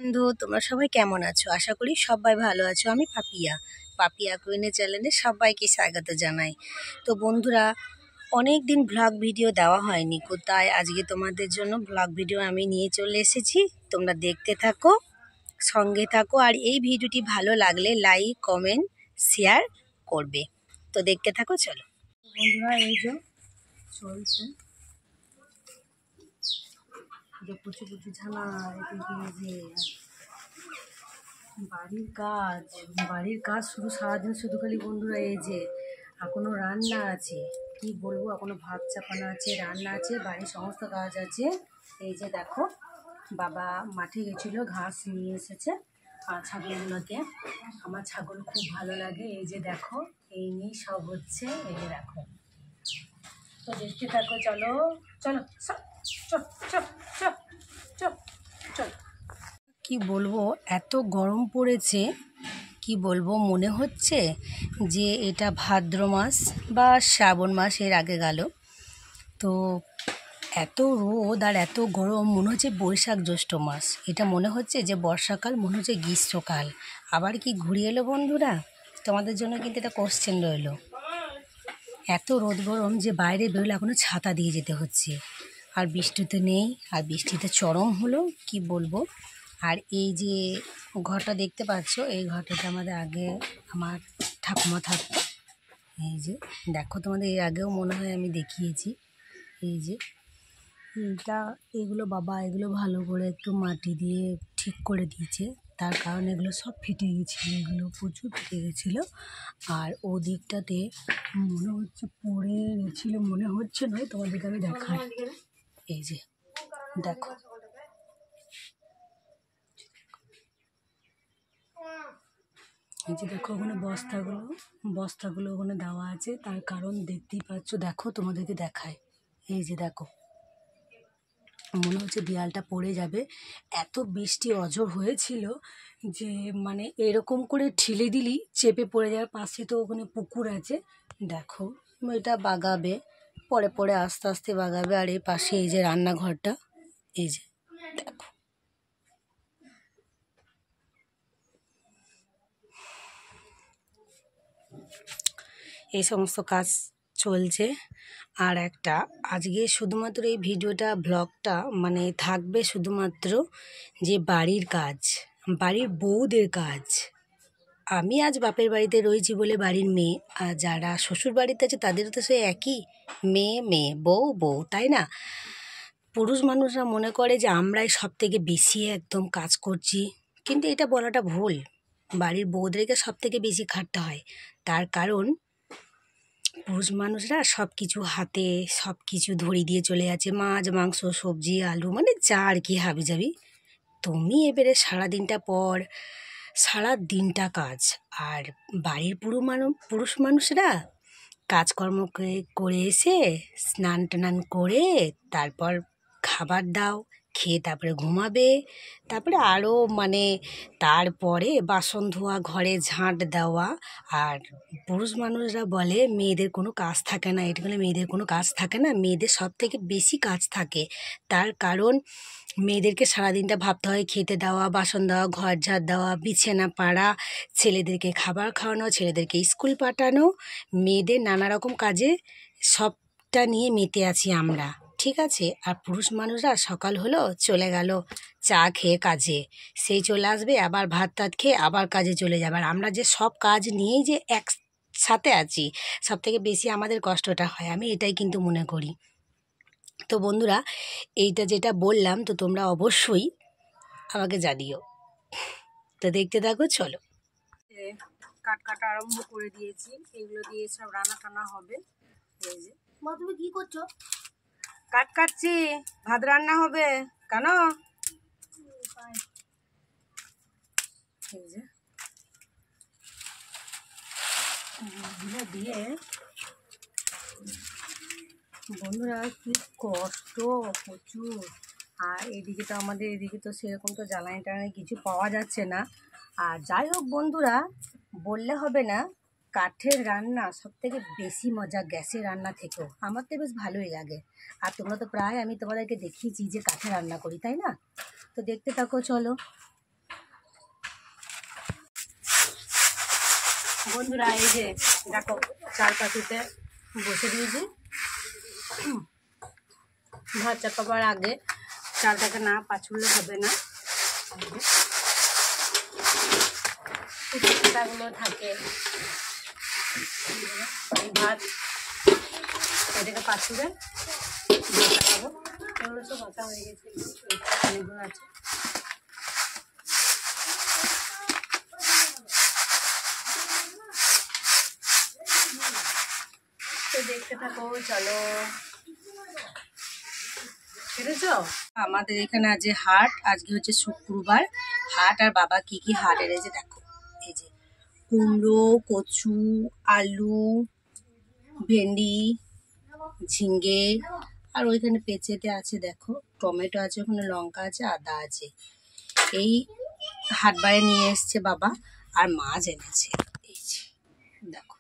বন্ধু, তোমরা সবাই কেমন আছো? আশা করি সবাই ভালো আছো। আমি পাপিয়া কুইনের চ্যানেলে সবাইকে স্বাগত জানাই। তো বন্ধুরা, অনেক দিন ব্লগ ভিডিও দেওয়া হয়নি, কোথায় আজকে তোমাদের জন্য ব্লগ ভিডিও আমি নিয়ে চলে এসেছি। তোমরা দেখতে থাকো, সঙ্গে থাকো, আর এই ভিডিওটি ভালো লাগলে লাইক কমেন্ট শেয়ার করবে। তো দেখতে থাকো, চলো বন্ধুরা। এই যে চলছে যে প্রচুর ঝানা, যে বাড়ির কাজ শুধু সারাদিন, শুধু খালি বন্ধুরা এই যে এখনো রান্না আছে, কি বলবো, এখনো ভাত চাপানো আছে, রান্না আছে, বাড়ির সমস্ত কাজ আছে। এই যে দেখো, বাবা মাঠে গেছিলো, ঘাস নিয়ে এসেছে আর ছাগলগুলোকে। আমার ছাগল খুব ভালো লাগে। এই যে দেখো, এই নিয়ে সব হচ্ছে। এই যে দেখো, তো দেখতে থাকো, চলো চলো চল চল চল চল চল চল। কি বলবো, এত গরম পড়েছে, কি বলবো, মনে হচ্ছে যে এটা ভাদ্র মাস বা শ্রাবণ মাস এর আগে গেল। তো এত রোদ আর এত গরম, মনে হচ্ছে বৈশাখ জ্যৈষ্ঠ মাস। এটা মনে হচ্ছে যে বর্ষাকাল, মনে হচ্ছে গ্রীষ্মকাল। আবার কি ঘুরিয়ে এলো বন্ধুরা? তোমাদের জন্য কিন্তু এটা কোশ্চেন রইলো। এত রোদ গরম যে বাইরে বেরোলে এখনও ছাতা দিয়ে যেতে হচ্ছে। আর বৃষ্টিতে নেই, আর বৃষ্টিতে চরম হলো, কি বলবো। আর এই যে ঘরটা দেখতে পাচ্ছ, এই ঘরটাতে আমাদের আগে আমার ঠাকুমা থাকতো। এই যে দেখো, তোমাদের এর আগেও মনে হয় আমি দেখিয়েছি। এই যে এগুলো বাবা এগুলো ভালো করে একটু মাটি দিয়ে ঠিক করে দিয়েছে, তার কারণ এগুলো সব ফেটে গেছিলো, এগুলো প্রচুর ফেটে গেছিলো। আর ওদিকটাতে মনে হচ্ছে পড়ে গেছিলো, মনে হচ্ছে নয়, তোমাদেরকে আমি দেখাই। এই যে দেখো, এই যে দেখো, ওখানে বস্তাগুলো ওখানে দেওয়া আছে, তার কারণ দেখতেই পাচ্ছ। দেখো, তোমাদেরকে দেখায়। এই যে দেখো, মনে হচ্ছে দেয়ালটা পড়ে যাবে, এত বৃষ্টি অঝোর হয়েছিল যে মানে এরকম করে ঠেলে দিলি চেপে পড়ে যাওয়ার। পাশে তো ওখানে পুকুর আছে, দেখো এটা বাগাবে, পরে পরে আস্তে আস্তে বাগাবে। আর এই পাশে এই যে রান্নাঘরটা, এই যে দেখো, এই সমস্ত কাজ চলছে। আর একটা আজকে শুধুমাত্র এই ভিডিওটা, ব্লগটা মানে থাকবে শুধুমাত্র যে বাড়ির কাজ, বাড়ির বউদের কাজ। আমি আজ বাপের বাড়িতে রয়েছি বলে বাড়ির মেয়ে, আর যারা শ্বশুর বাড়িতে আছে তাদেরও তো সে একই, মেয়ে মেয়ে, বউ বউ, তাই না? পুরুষ মানুষরা মনে করে যে আমরাই সব থেকে বেশি একদম কাজ করছি, কিন্তু এটা বলাটা ভুল। বাড়ির বউদেরকে সব থেকে বেশি খাটতে হয়, তার কারণ পুরুষ মানুষরা সব কিছু হাতে সব কিছু ধরিয়ে দিয়ে চলে যাচ্ছে, মাছ মাংস সবজি আলু, মানে যা আর কি হাবিজাবি। তুমি এবারে সারা দিনটা কাজ। আর বাড়ির পুরুষ মানুষরা কাজকর্ম করে এসে স্নান টান করে তারপর খাবার দাও, খেয়ে তারপরে ঘুমাবে। তারপরে আরও মানে তারপরে বাসন ধোয়া, ঘরে ঝাঁট দেওয়া। আর পুরুষ মানুষরা বলে মেয়েদের কোনো কাজ থাকে না, এটা বলে মেয়েদের কোনো কাজ থাকে না, মেয়েদের সব থেকে বেশি কাজ থাকে। তার কারণ মেয়েদেরকে সারাদিনটা ভাবতে হয়, খেতে দেওয়া, বাসন দেওয়া, ঘর ঝাড় দেওয়া, বিছানা পাড়া, ছেলেদেরকে খাবার খাওয়ানো, ছেলেদেরকে স্কুল পাঠানো, মেয়েদের নানা রকম কাজে সবটা নিয়ে মেতে আছি আমরা, ঠিক আছে? আর পুরুষ মানুষরা সকাল হলো চলে গেল চা খেয়ে কাজে, সেই চলে আসবে আবার ভাত টাত খেয়ে আবার কাজে চলে যাবে। আর আমরা যে সব কাজ নিয়েই যে একসাথে আছি, সব থেকে বেশি আমাদের কষ্টটা হয়, আমি এটাই কিন্তু মনে করি। তো বন্ধুরা, এইটা যেটা বললাম, তো তোমরা অবশ্যই আমাকে জানিও। তো দেখতে থাকো, চলো। কাটা আরম্ভ করে দিয়েছি, এগুলো দিয়ে সব রান্না টান্না হবে। এই যে মা, তুমি কি করছো? কাটছি, ভাত রান্না হবে। কেন? এই যে এগুলো দিয়ে বন্ধুরা, কি কষ্ট প্রচুর। আর এদিকে তো আমাদের এদিকে তো সেরকম তো জ্বালানি টালানি কিছু পাওয়া যাচ্ছে না। আর যাই হোক বন্ধুরা, বললে হবে না, কাঠের রান্না সব থেকে বেশি মজা গ্যাসের রান্না থেকেও। আমার তো বেশ ভালোই লাগে। আর তোমরা তো প্রায় আমি তোমাদেরকে দেখিয়েছি যে কাঠে রান্না করি, তাই না? তো দেখতে থাকো, চলো। বন্ধুরা এই যে দেখো চার পাখিতে বসে দিয়েছি। ভাত চাপাবার আগে চালটাকে না পাছুড়লে হবে না, গুলো থাকে। ভাত এটাকে পাছুড়ে খাবো। এগুলো সব ভাতা হয়ে গেছে, অনেকগুলো আছে। তো দেখতে থাকো, চলো। বুঝেছো আমাদের এখানে আজ হাট, আজকে হচ্ছে শুক্রবার হাট। আর বাবা কি কি হাট এনেছে দেখো। এই যে কুমড়ো, কচু, আলু, ভেন্ডি, ঝিঙ্গে, আর ওইখানে পেঁচেতে আছে দেখো, টমেটো আছে, ওখানে লঙ্কা আছে, আদা আছে। এই হাট বারে নিয়ে এসছে বাবা। আর মাছ এনেছে, এই যে দেখো।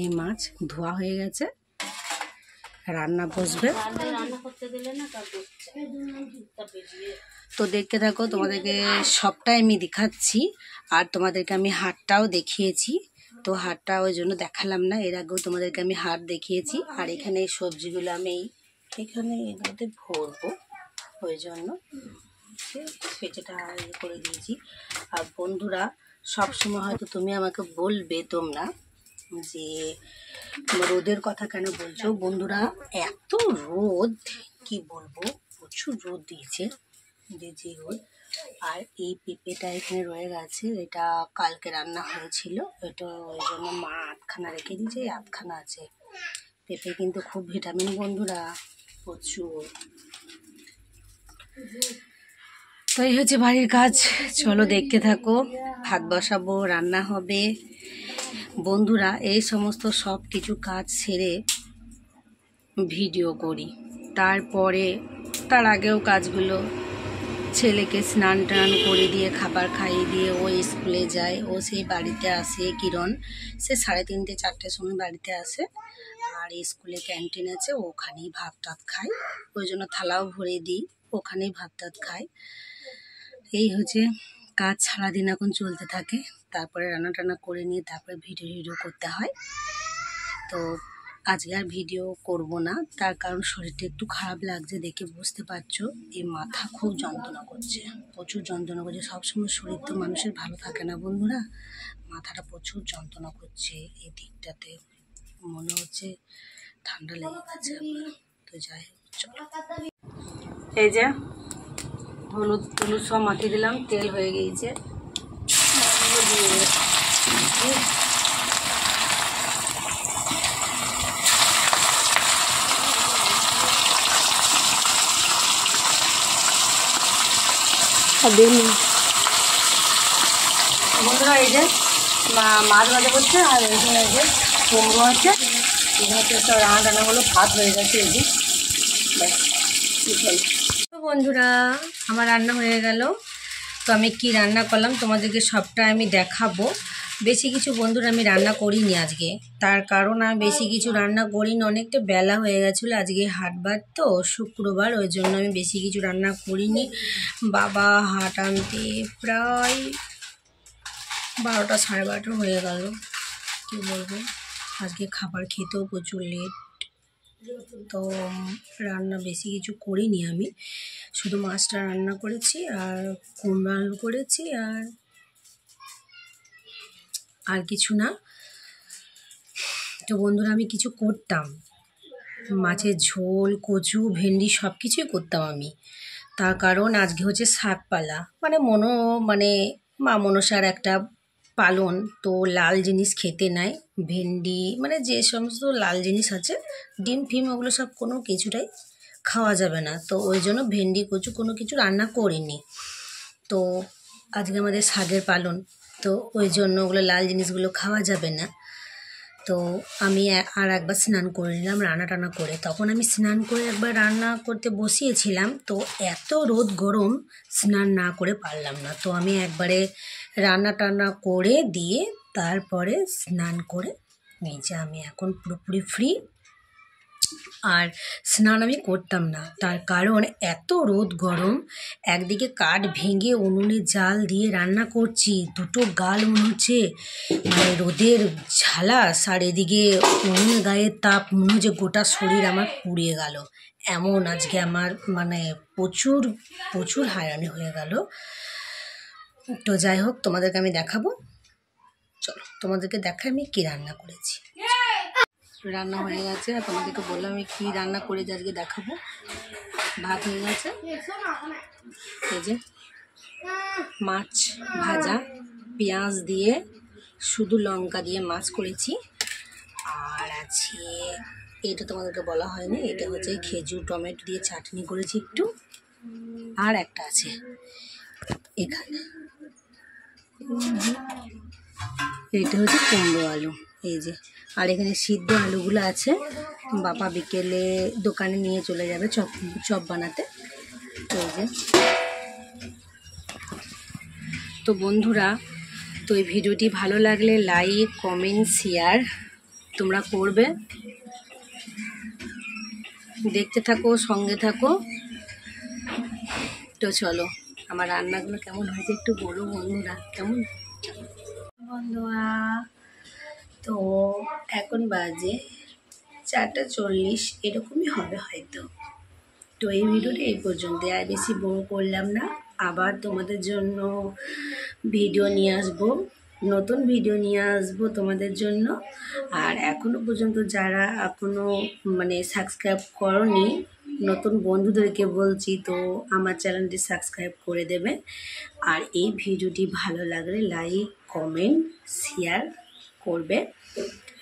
এই মাছ ধোয়া হয়ে গেছে, রান্না বসবে। তো দেখতে থাকো, তোমাদেরকে সবটাই আমি দেখাচ্ছি। আর তোমাদেরকে আমি হাটটাও দেখিয়েছি। তো হাটটা ওই জন্য দেখালাম না, এর আগেও তোমাদেরকে আমি হাট দেখিয়েছি। আর এখানে এই সবজিগুলো আমি এখানে এগুলোতে ভরবো, ওই জন্য পেঁচেটা ইয়ে করে দিয়েছি। আর বন্ধুরা সবসময় হয়তো তুমি আমাকে বলবে তোমরা যে রোদের কথা কেন বলছো। বন্ধুরা এত রোদ কি বলবো, প্রচুর রোদ দিয়েছে, যে রোদ। আর এই পেঁপেটা এখানে রয়ে গেছে, এটা কালকে রান্না হয়েছিল, এটা ওই জন্য মা আধখানা রেখে দিয়েছে, আধখানা আছে। পেঁপে কিন্তু খুব ভিটামিন বন্ধুরা, প্রচুর। তো এই হচ্ছে বাড়ির কাজ, চলো দেখতে থাকো। ভাত বসাবো, রান্না হবে। বন্ধুরা এই সমস্ত সব কিছু কাজ সেরে ভিডিও করি, তারপরে তার আগেও কাজগুলো, ছেলেকে স্নান টান করে দিয়ে খাবার খাইয়ে দিয়ে ও স্কুলে যায়। ও সেই বাড়িতে আসে, কিরণ সে 3:30 4টের সময় বাড়িতে আসে। আর স্কুলে ক্যান্টিন আছে, ওখানেই ভাত টাত খায়, ওই জন্য থালাও ভরে দিই, ওখানেই ভাত টাত খায়। এই হচ্ছে কাজ, সারাদিন এখন চলতে থাকে। তারপরে রান্না টান্না করে নিয়ে তারপরে ভিডিও করতে হয়। তো আজকে আর ভিডিও করব না, তার কারণ শরীরটা একটু খারাপ লাগছে, দেখে বুঝতে পারছো। এই মাথা খুব যন্ত্রণা করছে, প্রচুর যন্ত্রণা করছে। সবসময় শরীর তো মানুষের ভালো থাকে না বন্ধুরা, মাথাটা প্রচুর যন্ত্রণা করছে। এই দিকটাতে মনে হচ্ছে ঠান্ডা লেগে গেছে আমার। তো যাই হোক, চলো। এই যে হলুদ টলুদ সব মাখিয়ে দিলাম, তেল হয়ে গিয়েছে, বন্ধুরা এই যে মাছ ভাজা করছে। আর এইখানে এই যে কুমড়ো আছে, এখানে তো সব রান্না টান্না হলো, ভাত হয়ে গেছে। এই যে তো বন্ধুরা আমার রান্না হয়ে গেল। তো আমি কি রান্না করলাম তোমাদেরকে সবটা আমি দেখাবো। বেশি কিছু বন্ধুরা আমি রান্না করিনি আজকে, তার কারণ আমি বেশি কিছু রান্না করিনি, অনেকটা বেলা হয়ে গেছিলো। আজকে হাটবার তো শুক্রবার, ওই জন্য আমি বেশি কিছু রান্না করিনি। বাবা হাট আনতে প্রায় 12টা 12:30 হয়ে গেল। কী বলবো, আজকে খাবার খেতেও প্রচুর লেট। তো রান্না বেশি কিছু করিনি আমি, শুধু মাছটা রান্না করেছি আর কুমড়ো আলু করেছি, আর কিছু না। তো বন্ধুরা আমি কিছু করতাম, মাছের ঝোল, কচু, ভেন্ডি সব কিছুই করতাম আমি। তার কারণ আজকে হচ্ছে শাকপালা, মানে মা মনসার একটা পালন, তো লাল জিনিস খেতে নাই। ভেন্ডি মানে যে সমস্ত লাল জিনিস আছে, ডিম ফিম ওগুলো সব কোনো কিছুটাই খাওয়া যাবে না। তো ওই জন্য ভেন্ডি কচু কোনো কিছু রান্না করিনি। তো আজকে আমাদের শাকের পালন, তো ওই জন্য ওগুলো লাল জিনিসগুলো খাওয়া যাবে না। তো আমি আর একবার স্নান করে নিলাম রান্না টান্না করে। তখন আমি স্নান করে একবার রান্না করতে বসিয়েছিলাম, তো এত রোদ গরম স্নান না করে পারলাম না। তো আমি একবারে রান্না টান্না করে দিয়ে তারপরে স্নান করে নিয়েছি। আমি এখন পুরোপুরি ফ্রি, আর স্নান আমি করতাম না, তার কারণ এত রোদ গরম, একদিকে কাঠ ভেঙে উনুনে জাল দিয়ে রান্না করছি, দুটো গাল মনে হচ্ছে মানে রোদের ঝালাস, আর এদিকে উনুনের গায়ের তাপ, মনে হচ্ছে গোটা শরীর আমার পুড়িয়ে গেল। এমন আজকে আমার মানে প্রচুর প্রচুর হয়রানি হয়ে গেল। তো যাই হোক, তোমাদেরকে আমি দেখাবো, চলো তোমাদেরকে দেখাই আমি কী রান্না করেছি। রান্না হয়ে গেছে, আর তোমাদেরকে বললাম আমি কী রান্না করেছি আজকে দেখাবো। ভাত হয়ে গেছে, এই যে মাছ ভাজা, পেঁয়াজ দিয়ে শুধু লঙ্কা দিয়ে মাছ করেছি। আর আছে এটা তোমাদেরকে বলা হয়নি, এটা হচ্ছে খেজুর টমেটো দিয়ে চাটনি করেছি একটু। আর একটা আছে এখানে, এটা হচ্ছে কুমড়ো আলু, এই যে। আর এখানে সিদ্ধ আলুগুলো আছে, বাবা বিকেলে দোকানে নিয়ে চলে যাবে চপ বানাতে। তো এই যে, তো বন্ধুরা, তো এই ভিডিওটি ভালো লাগলে লাইক কমেন্ট শেয়ার তোমরা করবে, দেখতে থাকো, সঙ্গে থাকো। তো চলো, আমার রান্নাগুলো কেমন হয়েছে একটু বলো বন্ধুরা, কেমন বন্ধুরা। তো এখন বাজে 4:40 এরকমই হবে হয়তো। তো এই ভিডিওটা এই পর্যন্ত, আর বেশি বড় করলাম না। আবার তোমাদের জন্য ভিডিও নিয়ে আসবো, নতুন ভিডিও নিয়ে আসবো তোমাদের জন্য। আর এখনও পর্যন্ত যারা এখনও মানে সাবস্ক্রাইব করনি, নতুন বন্ধুদেরকে বলছি, তো আমার চ্যানেলটি সাবস্ক্রাইব করে দেবে। আর এই ভিডিওটি ভালো লাগলে লাইক কমেন্ট শেয়ার করবে।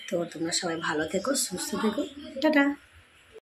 তো তোমরা সবাই ভালো থেকো, সুস্থ থেকো, টাটা।